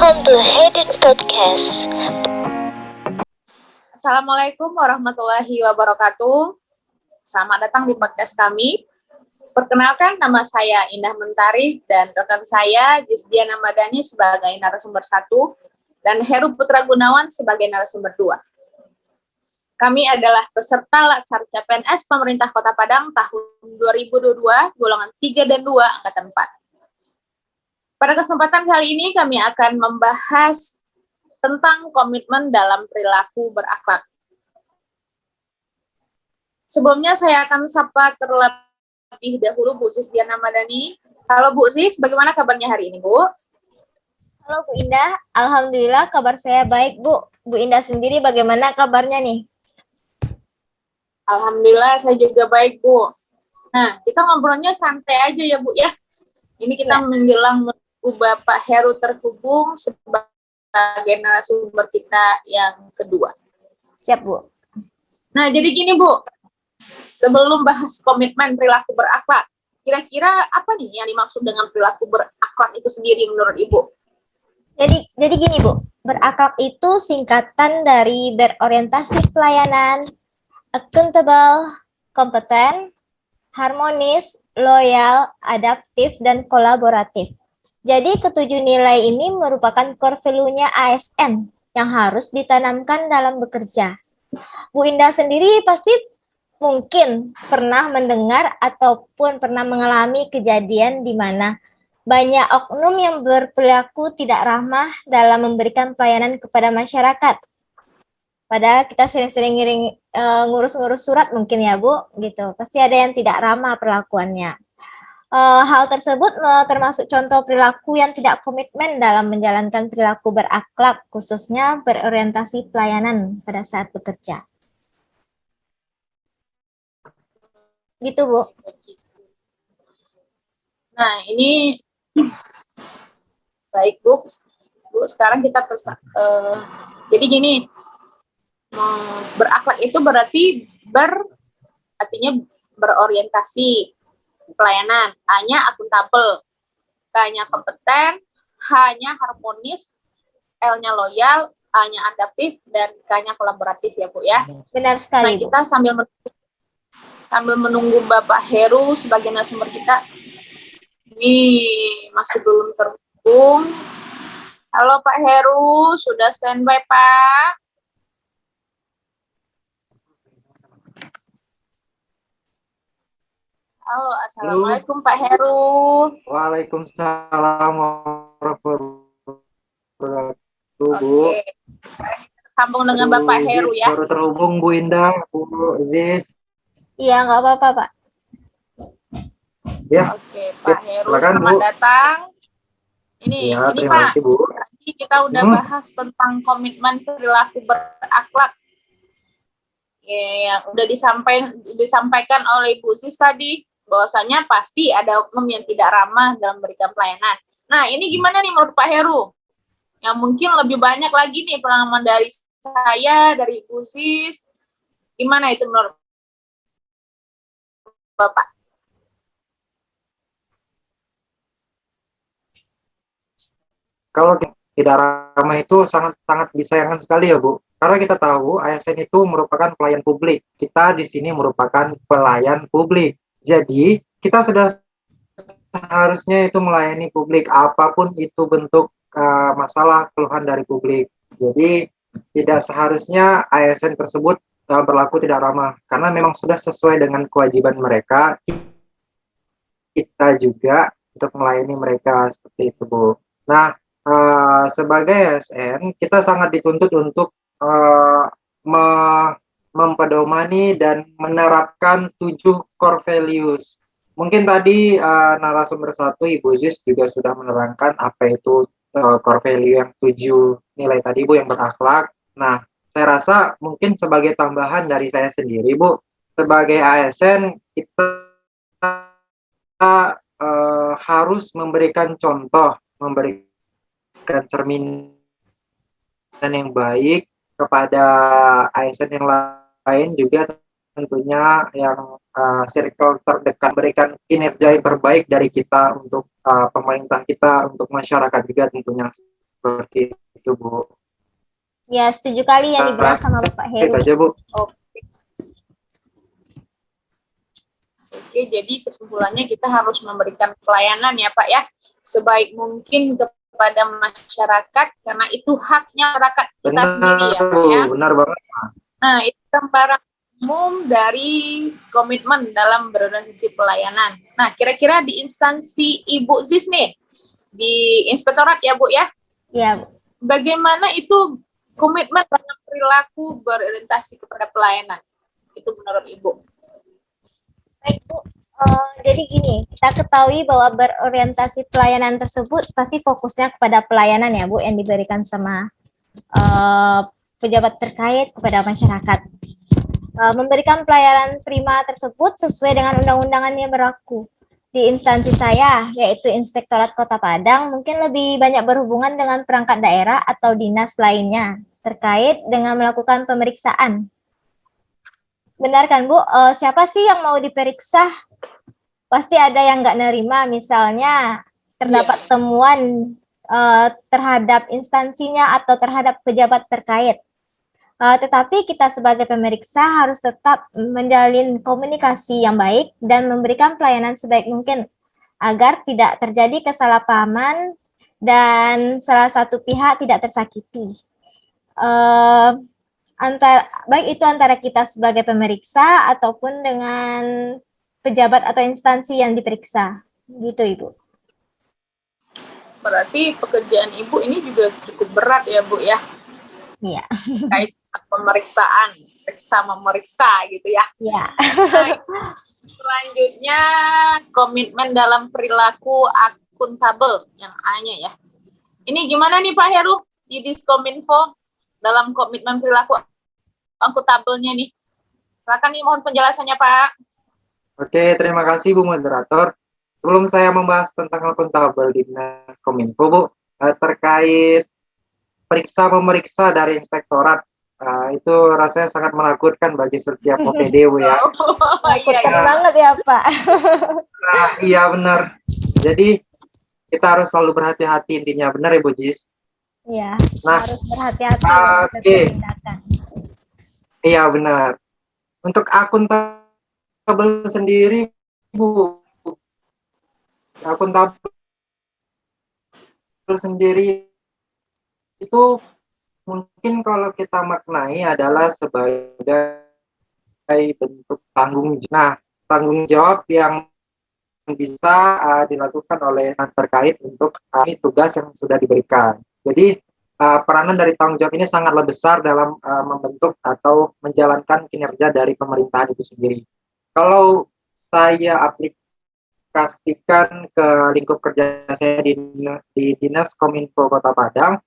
Welcome to Hayden Podcast. Assalamualaikum warahmatullahi wabarakatuh. Selamat datang di podcast kami. Perkenalkan, nama saya Indah Mentari dan rekan saya Jisdiana Madani sebagai narasumber 1 dan Heru Putra Gunawan sebagai narasumber 2. Kami adalah peserta Latsar CPNS Pemerintah Kota Padang tahun 2022, golongan 3 dan 2, angkatan 4. Pada kesempatan kali ini kami akan membahas tentang komitmen dalam perilaku berakhlak. Sebelumnya saya akan sapa terlebih dahulu Bu Jisdiana Madani. Halo Bu Sis, bagaimana kabarnya hari ini Bu? Halo Bu Indah, alhamdulillah kabar saya baik Bu. Bu Indah sendiri bagaimana kabarnya nih? Alhamdulillah saya juga baik Bu. Nah, kita ngobrolnya santai aja ya Bu ya. Ini kita menjelang Bapak Heru terhubung sebagai narasumber kita yang kedua. Siap Bu. Nah, jadi gini Bu, sebelum bahas komitmen perilaku berakhlak, kira-kira apa nih yang dimaksud dengan perilaku berakhlak itu sendiri menurut Ibu? Jadi gini Bu, berakhlak itu singkatan dari berorientasi pelayanan, accountable, kompeten, harmonis, loyal, adaptif, dan kolaboratif. Jadi ketujuh nilai ini merupakan core value-nya ASN yang harus ditanamkan dalam bekerja. Bu Indah sendiri pasti mungkin pernah mendengar ataupun pernah mengalami kejadian di mana banyak oknum yang berperilaku tidak ramah dalam memberikan pelayanan kepada masyarakat. Padahal kita sering-sering ngurus-ngurus surat mungkin ya Bu, gitu. Pasti ada yang tidak ramah perlakuannya. Hal tersebut termasuk contoh perilaku yang tidak komitmen dalam menjalankan perilaku berakhlak, khususnya berorientasi pelayanan pada saat bekerja. Gitu Bu. Nah, ini baik Bu. Bu, sekarang kita jadi gini, berakhlak itu berarti artinya berorientasi pelayanan, A-nya akuntabel, K-nya kompeten, H-nya harmonis, L-nya loyal, A-nya adaptif, dan K-nya kolaboratif ya Bu ya. Benar sekali. Nah, kita sambil menunggu Bapak Heru sebagai narasumber kita. Ini masih belum terhubung. Halo Pak Heru, sudah standby Pak? Halo, assalamualaikum Pak Heru. Waalaikumsalam warahmatullahi wabarakatuh, Bu. Oke, sekarang kita sambung dengan Bapak Heru ya. Baru terhubung Bu Indah, Bu Ziz. Iya, nggak apa-apa Pak. Ya. Oke, Pak Heru, silakan, selamat Bu. datang. Ini Terima Pak, kasih, Bu. tadi kita udah bahas tentang komitmen perilaku berakhlak. Ya, yang udah disampaikan oleh Bu Sis tadi, bahwasanya pasti ada oknum yang tidak ramah dalam memberikan pelayanan. Nah, ini gimana nih menurut Pak Heru? Yang mungkin lebih banyak lagi nih pengalaman dari saya, dari Bu Sis. Gimana itu menurut Bapak? Kalau tidak ramah itu sangat disayangkan sekali ya, Bu. Karena kita tahu ASN itu merupakan pelayan publik. Kita di sini merupakan pelayan publik. Jadi, kita sudah seharusnya itu melayani publik, apapun itu bentuk masalah keluhan dari publik. Jadi, tidak seharusnya ASN tersebut berlaku tidak ramah. Karena memang sudah sesuai dengan kewajiban mereka, kita juga untuk melayani mereka seperti itu, Bu. Nah, sebagai ASN, kita sangat dituntut untuk mempedomani dan menerapkan 7 core values. Mungkin tadi narasumber 1 Ibu Ziz juga sudah menerangkan apa itu core value yang 7 nilai tadi Bu yang berakhlak. Nah, saya rasa mungkin sebagai tambahan dari saya sendiri Bu, sebagai ASN kita harus memberikan contoh, memberikan cerminan yang baik kepada ASN yang lain juga, tentunya yang circle terdekat, berikan kinerja yang terbaik dari kita untuk pemerintah kita, untuk masyarakat juga tentunya Seperti itu, Bu. Ya, setuju kali yang dibilang sama Bapak Itu Heru. aja, Bu. Oke, jadi kesimpulannya kita harus memberikan pelayanan ya Pak ya, sebaik mungkin kepada masyarakat, karena itu haknya masyarakat kita Benar, sendiri ya Pak Bu. ya. Benar banget. Nah, itu gambaran umum dari komitmen dalam berorganisasi pelayanan. Nah, kira-kira di instansi Ibu Zis nih, di inspektorat ya Bu ya, Ya, Bu. bagaimana itu komitmen dalam perilaku berorientasi kepada pelayanan? Itu menurut Ibu. Baik, Bu. Jadi gini, kita ketahui bahwa berorientasi pelayanan tersebut pasti fokusnya kepada pelayanan ya Bu, yang diberikan sama pejabat terkait kepada masyarakat. Memberikan pelayanan prima tersebut sesuai dengan undang-undangan yang berlaku. Di instansi saya, yaitu Inspektorat Kota Padang, mungkin lebih banyak berhubungan dengan perangkat daerah atau dinas lainnya terkait dengan melakukan pemeriksaan. Benar kan Bu? Siapa sih yang mau diperiksa? Pasti ada yang nggak nerima, misalnya terdapat temuan terhadap instansinya atau terhadap pejabat terkait. Tetapi kita sebagai pemeriksa harus tetap menjalin komunikasi yang baik dan memberikan pelayanan sebaik mungkin agar tidak terjadi kesalahpahaman dan salah satu pihak tidak tersakiti. Baik itu antara kita sebagai pemeriksa ataupun dengan pejabat atau instansi yang diperiksa. Gitu, Ibu. Berarti pekerjaan Ibu ini juga cukup berat ya Bu ya? Iya. Kait pemeriksaan, memeriksa gitu ya. Iya. Nah, selanjutnya komitmen dalam perilaku akuntabel yang A-nya ya. Ini gimana nih Pak Heru di Diskominfo dalam komitmen perilaku akuntabelnya nih? Silakan nih, mohon penjelasannya Pak. Oke, terima kasih Bu Moderator. Sebelum saya membahas tentang akuntabel di Dinas Kominfo, Bu, terkait periksa-memeriksa dari inspektorat, itu rasanya sangat menakutkan bagi setiap OPD, Bu ya. Menakutkan banget ya Pak. Nah, iya benar. Jadi kita harus selalu berhati-hati intinya, benar ya Bu Jis? Iya, Nah, harus berhati-hati dalam setiap tindakan. Iya benar. Untuk akuntabel sendiri, Bu, akuntabel sendiri itu mungkin kalau kita maknai adalah sebagai bentuk tanggung jawab. Nah, tanggung jawab yang bisa dilakukan oleh terkait untuk tugas yang sudah diberikan. Jadi peranan dari tanggung jawab ini sangatlah besar dalam membentuk atau menjalankan kinerja dari pemerintahan itu sendiri. Kalau saya aplikasikan ke lingkup kerja saya di Dinas Kominfo Kota Padang,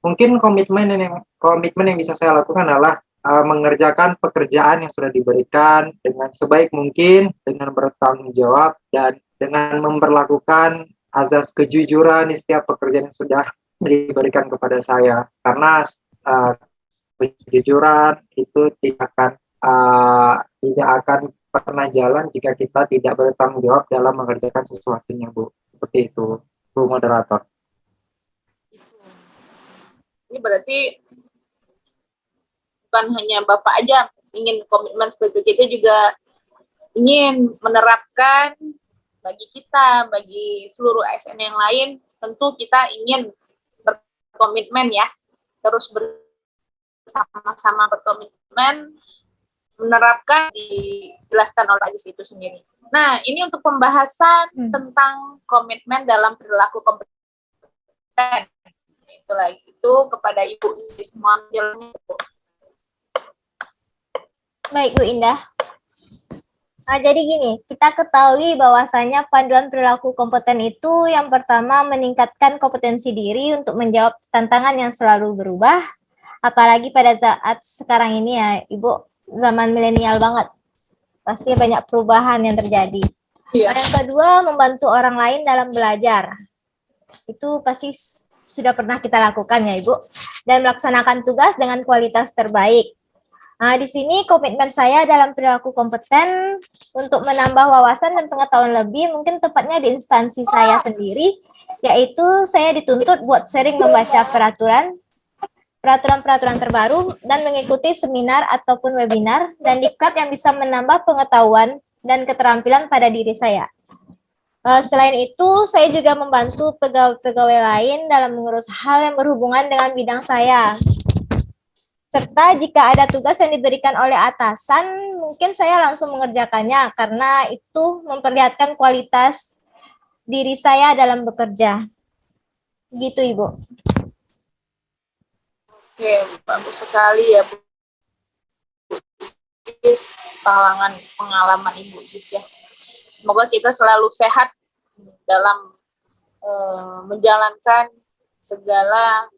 mungkin komitmen yang bisa saya lakukan adalah mengerjakan pekerjaan yang sudah diberikan dengan sebaik mungkin, dengan bertanggung jawab, dan dengan memperlakukan azas kejujuran di setiap pekerjaan yang sudah diberikan kepada saya. Karena kejujuran itu tidak akan pernah jalan jika kita tidak bertanggung jawab dalam mengerjakan sesuatunya, Bu. Seperti itu, Bu Moderator. Ini berarti bukan hanya Bapak aja ingin komitmen seperti itu, kita juga ingin menerapkan bagi kita, bagi seluruh ASN yang lain, tentu kita ingin berkomitmen ya, terus bersama-sama berkomitmen menerapkan dijelaskan oleh Ajis itu sendiri. Nah, ini untuk pembahasan tentang komitmen dalam perilaku kompeten. Itulah itu kepada Ibu Zis Muamil. Baik Bu Indah. Jadi gini, kita ketahui bahwasanya panduan perilaku kompeten itu yang pertama meningkatkan kompetensi diri untuk menjawab tantangan yang selalu berubah, apalagi pada saat sekarang ini ya Ibu, zaman milenial banget. Pasti banyak perubahan yang terjadi. Iya. Yang kedua, membantu orang lain dalam belajar. Itu pasti sudah pernah kita lakukan ya Ibu. Dan melaksanakan tugas dengan kualitas terbaik. Nah, di sini komitmen saya dalam perilaku kompeten untuk menambah wawasan dan pengetahuan lebih, mungkin tepatnya di instansi saya sendiri, yaitu saya dituntut buat sering membaca peraturan-peraturan terbaru dan mengikuti seminar ataupun webinar dan diklat yang bisa menambah pengetahuan dan keterampilan pada diri saya. Selain itu, saya juga membantu pegawai-pegawai lain dalam mengurus hal yang berhubungan dengan bidang saya. Serta jika ada tugas yang diberikan oleh atasan, mungkin saya langsung mengerjakannya karena itu memperlihatkan kualitas diri saya dalam bekerja. Gitu, Ibu. Oke, bagus sekali ya Bu Sis, pengalaman Ibu Sis ya. Semoga kita selalu sehat dalam menjalankan segala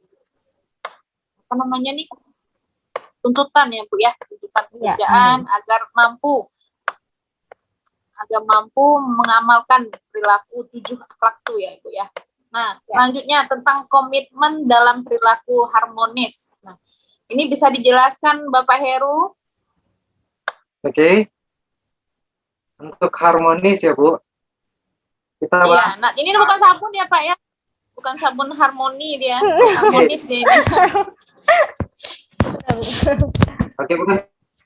tuntutan ya Bu ya, tuntutan pekerjaan agar mampu mengamalkan perilaku 7 akhlak itu ya Bu ya. Nah, selanjutnya tentang komitmen dalam perilaku harmonis. Nah, ini bisa dijelaskan Bapak Heru? Oke. Untuk harmonis ya Bu. Kita Iya, nah ini bukan sabun ya Pak ya. Bukan sabun harmoni dia, harmonis dia ini. Oke, bukan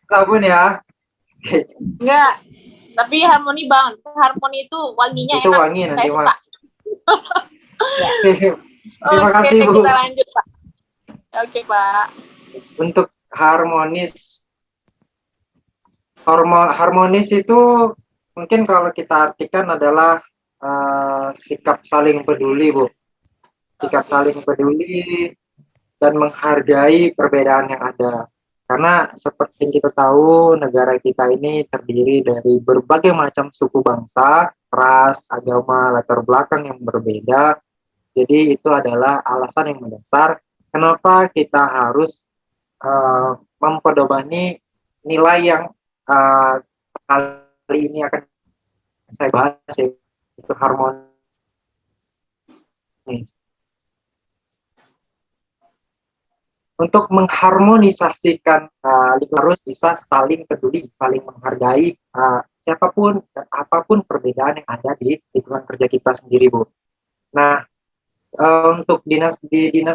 sabun ya. Enggak, tapi harmoni Bang. Harmoni itu wanginya Itu enak. wangi nanti Saya suka. Terima kasih Bu. Kita lanjut Pak. Oke Pak. Untuk harmonis itu mungkin kalau kita artikan adalah sikap saling peduli Bu. Sikap saling peduli dan menghargai perbedaan yang ada. Karena seperti yang kita tahu, negara kita ini terdiri dari berbagai macam suku bangsa, ras, agama, latar belakang yang berbeda. Jadi itu adalah alasan yang mendasar kenapa kita harus mempedomani nilai yang kali ini akan saya bahas, yaitu harmonis. Untuk mengharmonisasikan harus bisa saling peduli, saling menghargai siapapun dan apapun perbedaan yang ada di lingkungan kerja kita sendiri, Bu. Nah, untuk dinas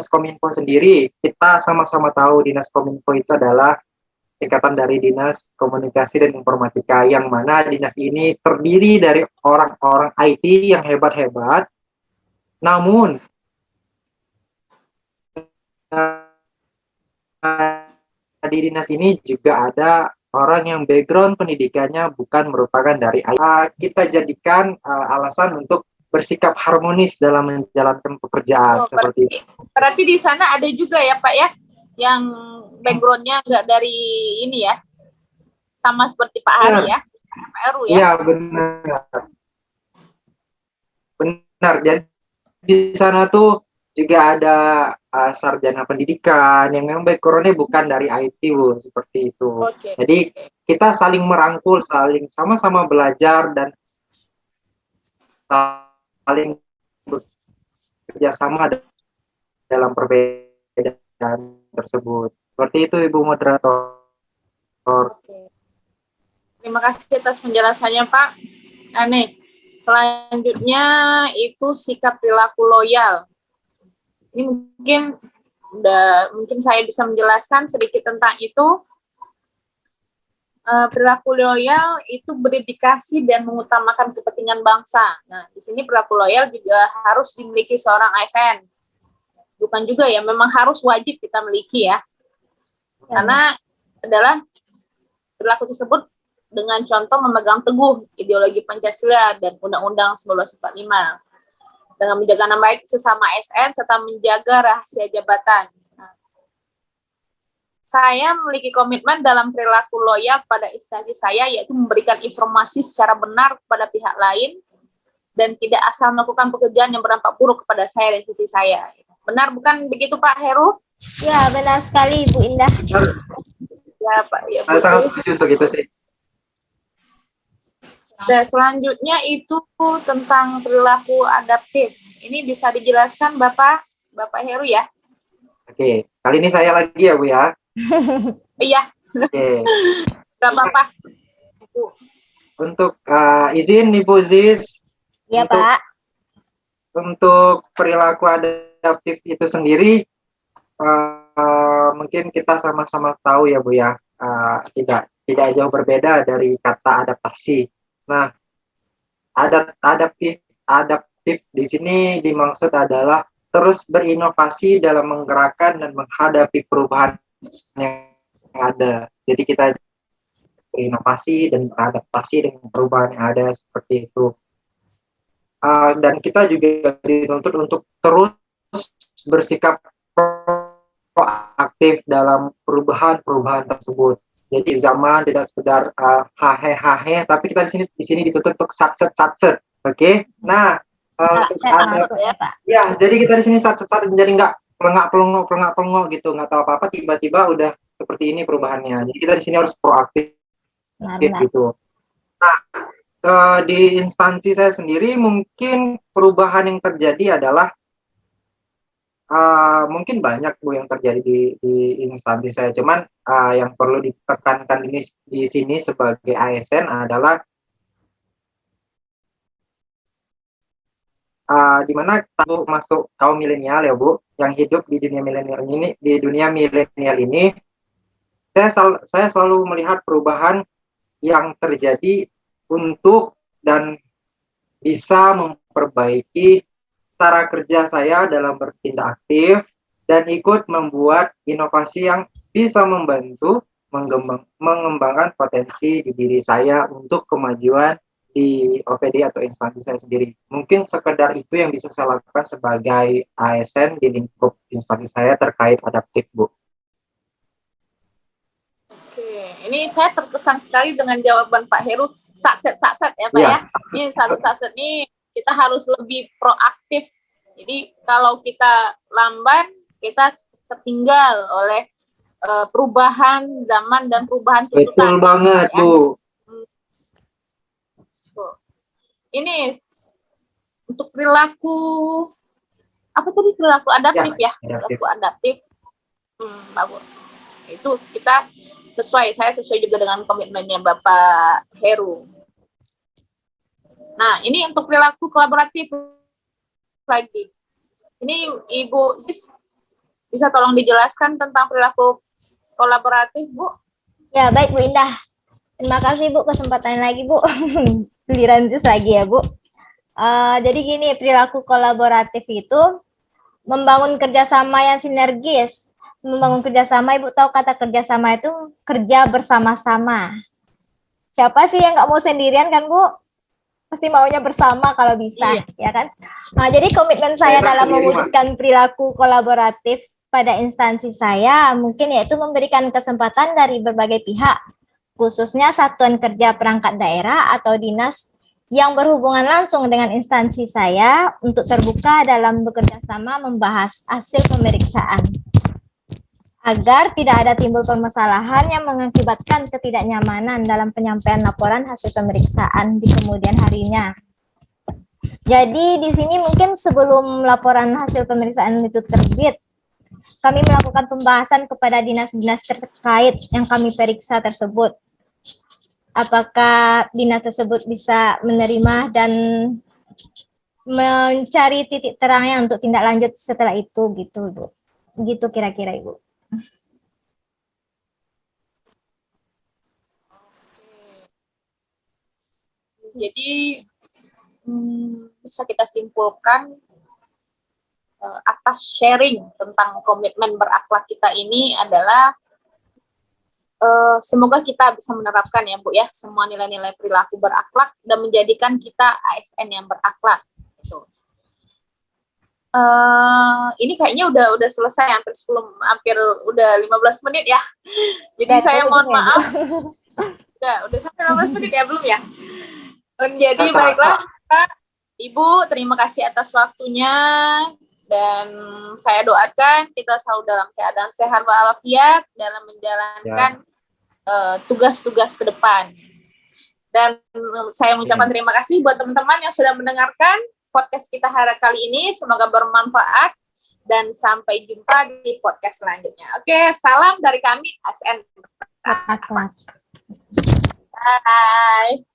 Kominfo sendiri, kita sama-sama tahu Dinas Kominfo itu adalah singkatan dari Dinas Komunikasi dan Informatika, yang mana dinas ini terdiri dari orang-orang IT yang hebat-hebat. Namun di dinas ini juga ada orang yang background pendidikannya bukan merupakan dari IT. Kita jadikan alasan untuk bersikap harmonis dalam menjalankan pekerjaan seperti itu. Berarti di sana ada juga ya Pak ya, yang backgroundnya nggak dari ini ya, sama seperti Pak Hari ya, Pak Heru ya. Iya benar. Jadi di sana tuh juga ada sarjana pendidikan yang memang background-nya bukan dari IT, Bu, seperti itu. Okay. Jadi kita saling merangkul, saling sama-sama belajar dan saling bekerja sama dalam perbedaan tersebut. Seperti itu, Ibu Moderator. Okay. Terima kasih atas penjelasannya, Pak. Nih, selanjutnya itu sikap perilaku loyal. Ini mungkin saya bisa menjelaskan sedikit tentang itu. Perilaku loyal itu berdedikasi dan mengutamakan kepentingan bangsa. Nah, di sini perilaku loyal juga harus dimiliki seorang ASN. Bukan juga ya, memang harus wajib kita miliki ya. Karena adalah perilaku tersebut dengan contoh memegang teguh ideologi Pancasila dan Undang-Undang 1945. Dengan menjaga nama baik sesama ASN serta menjaga rahasia jabatan. Nah, saya memiliki komitmen dalam perilaku loyal pada instansi saya, yaitu memberikan informasi secara benar kepada pihak lain dan tidak asal melakukan pekerjaan yang berdampak buruk kepada saya dan sisi saya. Benar bukan begitu Pak Heru? Ya, benar sekali Ibu Indah. Ya Pak, ya Bu. Sangat setuju untuk itu sih. Dan selanjutnya itu tentang perilaku adaptif. Ini bisa dijelaskan Bapak Heru ya? Oke, kali ini saya lagi ya Bu ya. Iya. Oke. Gak apa-apa. Untuk izin Ibu Ziz. Iya Pak. untuk perilaku adaptif itu sendiri, mungkin kita sama-sama tahu ya Bu ya, tidak jauh berbeda dari kata adaptasi. Nah, adaptif di sini dimaksud adalah terus berinovasi dalam menggerakkan dan menghadapi perubahan yang ada. Jadi kita berinovasi dan beradaptasi dengan perubahan yang ada seperti itu. Dan kita juga dituntut untuk terus bersikap proaktif dalam perubahan-perubahan tersebut. Jadi zaman tidak sekedar hahe, tapi kita di sini dituntut untuk satset. Oke? Nah, Masuk ya, Pak. ya, jadi kita di sini satset, jadi nggak pelengok gitu, nggak tahu apa-apa, tiba-tiba udah seperti ini perubahannya. Jadi kita di sini harus proaktif Benar. gitu. Nah, di instansi saya sendiri mungkin perubahan yang terjadi adalah mungkin banyak Bu yang terjadi di instansi saya. Cuman yang perlu ditekankan ini di sini sebagai ASN adalah di mana tahu masuk kaum milenial ya Bu, yang hidup di dunia milenial ini, saya selalu melihat perubahan yang terjadi untuk dan bisa memperbaiki cara kerja saya dalam bertindak aktif dan ikut membuat inovasi yang bisa membantu mengembangkan potensi di diri saya untuk kemajuan di OPD atau instansi saya sendiri. Mungkin sekedar itu yang bisa saya lakukan sebagai ASN di lingkup instansi saya terkait adaptif, Bu. Oke, ini saya terkesan sekali dengan jawaban Pak Heru. Satset ya Pak ya. Ini satset ini kita harus lebih proaktif. Jadi kalau kita lamban, kita tertinggal oleh perubahan zaman dan perubahan tuntutan. Betul banget, ya. Bu. Ini untuk perilaku apa tadi, perilaku adaptif ya? Perilaku adaptif. Bagus. Itu kita saya sesuai juga dengan komitmennya Bapak Heru. Nah, ini untuk perilaku kolaboratif lagi. Ini Ibu bisa tolong dijelaskan tentang perilaku kolaboratif, Bu? Ya, baik Bu Indah. Terima kasih Bu kesempatannya lagi Bu. Giliran Jus lagi ya Bu. Jadi gini, perilaku kolaboratif itu membangun kerjasama yang sinergis. Membangun kerjasama, Ibu tahu kata kerjasama itu kerja bersama-sama. Siapa sih yang nggak mau sendirian kan Bu? Pasti maunya bersama kalau bisa, ya kan? Nah, jadi komitmen saya dalam mewujudkan perilaku kolaboratif pada instansi saya mungkin yaitu memberikan kesempatan dari berbagai pihak, khususnya satuan kerja perangkat daerah atau dinas yang berhubungan langsung dengan instansi saya untuk terbuka dalam bekerja sama membahas hasil pemeriksaan, agar tidak ada timbul permasalahan yang mengakibatkan ketidaknyamanan dalam penyampaian laporan hasil pemeriksaan di kemudian harinya. Jadi di sini mungkin sebelum laporan hasil pemeriksaan itu terbit, kami melakukan pembahasan kepada dinas-dinas terkait yang kami periksa tersebut. Apakah dinas tersebut bisa menerima dan mencari titik terangnya untuk tindak lanjut setelah itu gitu, Bu. Gitu kira-kira, Ibu. Jadi bisa kita simpulkan atas sharing tentang komitmen berakhlak kita ini adalah semoga kita bisa menerapkan ya Bu ya semua nilai-nilai perilaku berakhlak dan menjadikan kita ASN yang berakhlak. Gitu. Ini kayaknya udah selesai hampir udah 15 menit ya. Jadi saya mohon maaf. Udah sampai 15 menit ya belum ya? Jadi baiklah Pak, Ibu, terima kasih atas waktunya dan saya doakan kita selalu dalam keadaan sehat walafiat dalam menjalankan tugas-tugas ke depan. Dan saya mengucapkan terima kasih buat teman-teman yang sudah mendengarkan podcast kita hari kali ini. Semoga bermanfaat dan sampai jumpa di podcast selanjutnya. Oke, salam dari kami ASN. Bye. Bye.